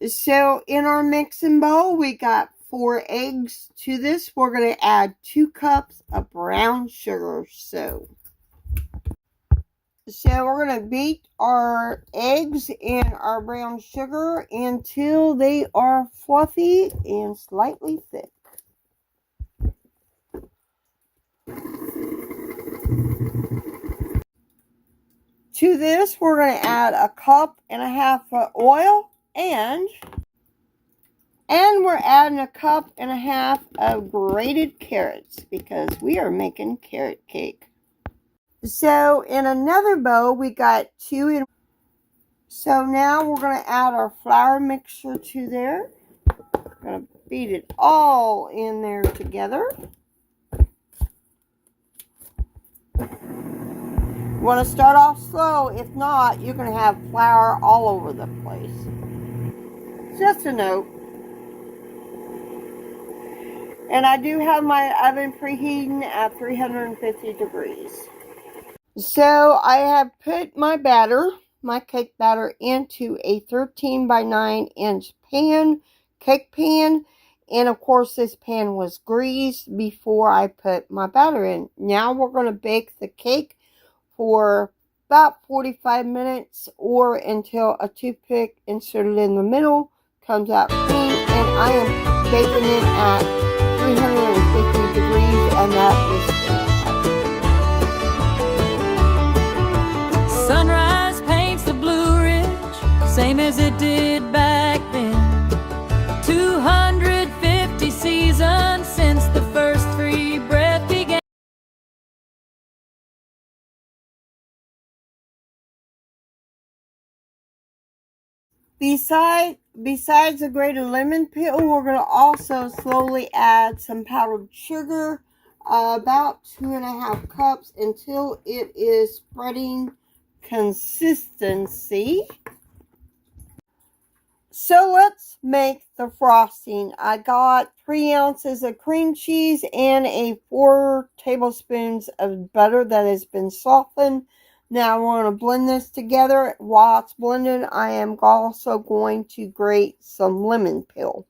So in our mixing bowl, we got 4 eggs. To this, we're going to add 2 cups of brown sugar. So we're going to beat our eggs and our brown sugar until they are fluffy and slightly thick. To this, we're going to add a cup and a half of oil, and we're adding a cup and a half of grated carrots because we are making carrot cake. So in another bowl, we got 2. So now we're going to add our flour mixture to there. We're going to beat it all in there together. You want to start off slow. If not, you're going to have flour all over the place. Just a note. And I do have my oven preheating at 350 degrees. So I have put my batter, my cake batter, into a 13 by 9 inch pan, cake pan. And of course this pan was greased before I put my batter in. Now we're going to bake the cake for about 45 minutes or until a toothpick inserted in the middle comes out clean. And I am baking it at 350 degrees, and that is sunrise paints the Blue Ridge, same as it did back then. 250 seasons since the first free breath began. Besides the grated lemon peel, we're going to also slowly add some powdered sugar, about 2.5 cups, until it is spreading consistency. So let's make the frosting. I got 3 ounces of cream cheese and 4 tablespoons of butter that has been softened. Now we're going to blend this together. While it's blending, I am also going to grate some lemon peel.